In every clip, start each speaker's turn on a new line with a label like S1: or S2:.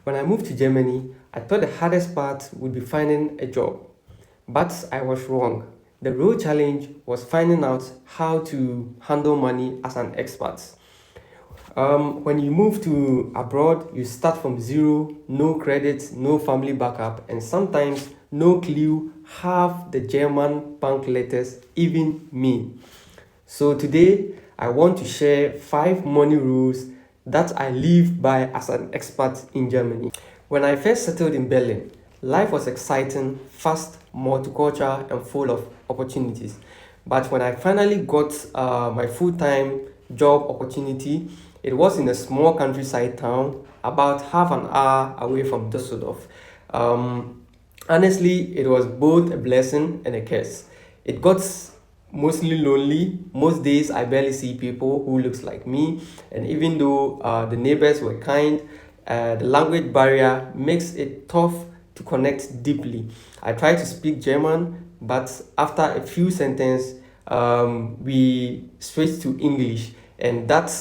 S1: When I moved to Germany, I thought the hardest part would be finding a job. But I was wrong. The real challenge was finding out how to handle money as an expat. When you move to abroad, you start from zero, no credit, no family backup, and sometimes no clue half the German bank letters even mean. So today, I want to share 5 money rules that I live by as an expat in Germany. When I first settled in Berlin, life was exciting, fast, multicultural, and full of opportunities. But when I finally got my full-time job opportunity, it was in a small countryside town about half an hour away from Düsseldorf. Honestly, it was both a blessing and a curse. It got mostly lonely. Most days I barely see people who looks like me, and even though the neighbors were kind, the language barrier makes it tough to connect deeply. I try to speak German, but after a few sentences, we switch to English, and that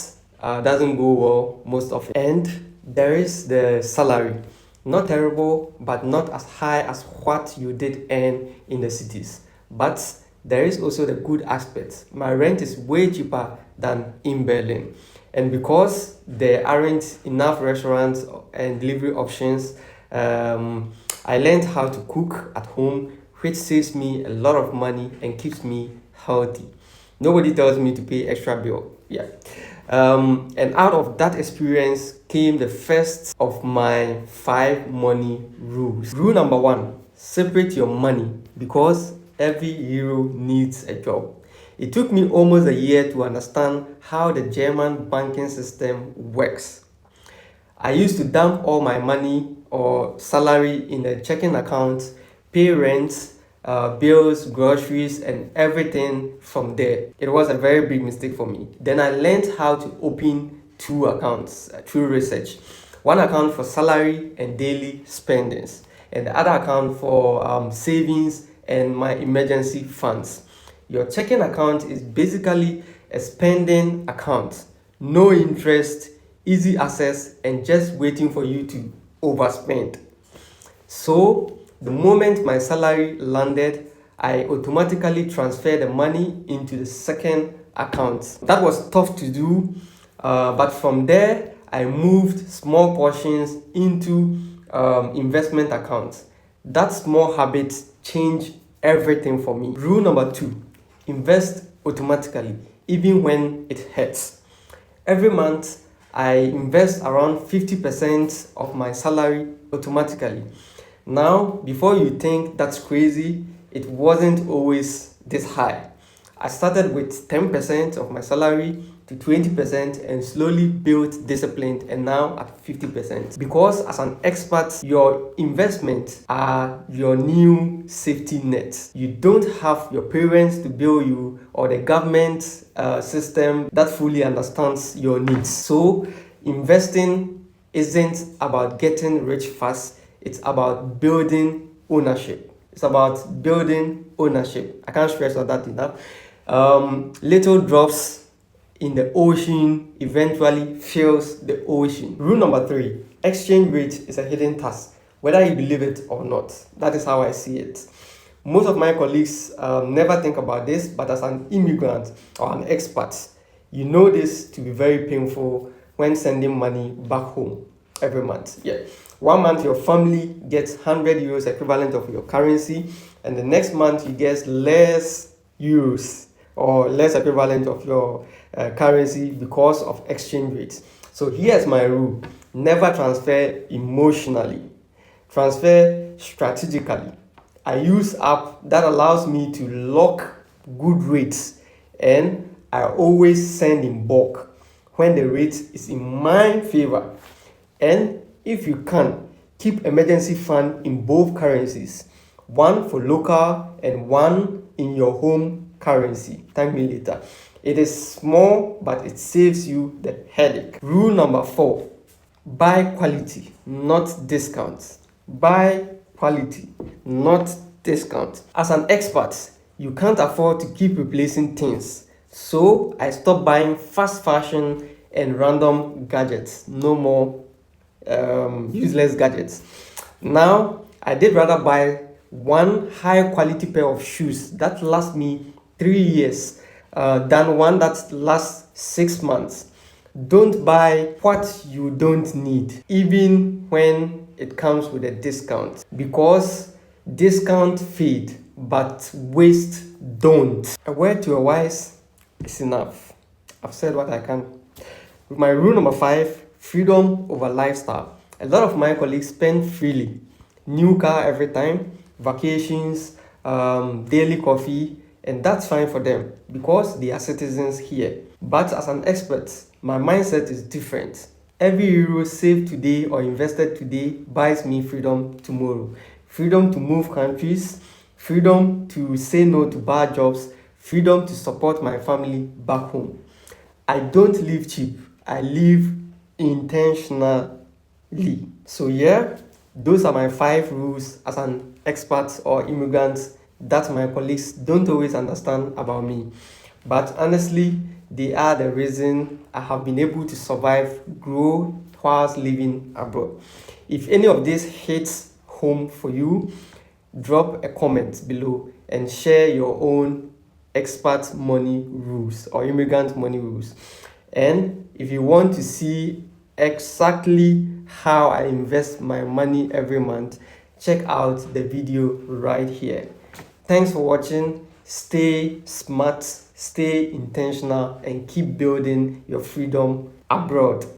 S1: doesn't go well most often. And there is the salary. Not terrible, but not as high as what you did earn in the cities. But there is also the good aspect. My rent is way cheaper than in Berlin. And because there aren't enough restaurants and delivery options, I learned how to cook at home, which saves me a lot of money and keeps me healthy. Nobody tells me to pay extra bill. Yeah. And out of that experience came the first of my 5 money rules. Rule number 1: separate your money because every euro needs a job. It took me almost a year to understand how the German banking system works. I used to dump all my money or salary in a checking account, pay rent, bills, groceries, and everything from there. It was a very big mistake for me. Then I learned how to open 2 accounts through research. One account for salary and daily spendings, and the other account for savings and my emergency funds. Your checking account is basically a spending account, no interest, easy access, and just waiting for you to overspend. So, the moment my salary landed, I automatically transferred the money into the second account. That was tough to do, but from there, I moved small portions into investment accounts. That small habit changed everything for me. Rule number 2: invest automatically, even when it hurts. Every month, I invest around 50% of my salary automatically. Now, before you think that's crazy, it wasn't always this high. I started with 10% of my salary to 20% and slowly built discipline, and now at 50%. Because as an expat, your investments are your new safety net. You don't have your parents to bill you or the government system that fully understands your needs. So investing isn't about getting rich fast, it's about building ownership. It's about building ownership. I can't stress on that enough. Little drops in the ocean eventually fills the ocean. Rule number 3: exchange rate is a hidden tax, whether you believe it or not. That is how I see it. Most of my colleagues never think about this, but as an immigrant or an expat, you know this to be very painful when sending money back home every month. Yeah. 1 month your family gets 100 euros equivalent of your currency, and the next month you get less euros or less equivalent of your currency because of exchange rates. So here's my rule: never transfer emotionally, transfer strategically. I use app that allows me to lock good rates, and I always send in bulk when the rate is in my favor. And if you can, keep emergency fund in both currencies, one for local and one in your home currency. Thank me later. It is small, but it saves you the headache. Rule number 4: buy quality, not discounts. Buy quality, not discount. As an expat, you can't afford to keep replacing things. So I stopped buying fast fashion and random gadgets. No more useless gadgets. Now, I did rather buy one high quality pair of shoes that last me 3 years than one that lasts 6 months. Don't buy what you don't need, even when it comes with a discount, because discount fade, but waste don't. A word to a wise is enough. I've said what I can. With my rule number 5, freedom over lifestyle. A lot of my colleagues spend freely. New car every time, vacations, daily coffee, and that's fine for them because they are citizens here. But as an expert, my mindset is different. Every euro saved today or invested today buys me freedom tomorrow. Freedom to move countries, freedom to say no to bad jobs, freedom to support my family back home. I don't live cheap, I live intentionally. So, yeah, those are my 5 rules as an expat or immigrant that my colleagues don't always understand about me. But honestly, they are the reason I have been able to survive, grow whilst living abroad. If any of this hits home for you, drop a comment below and share your own expat money rules or immigrant money rules. And if you want to see exactly how I invest my money every month, check out the video right here. Thanks for watching. Stay smart, stay intentional, and keep building your freedom abroad.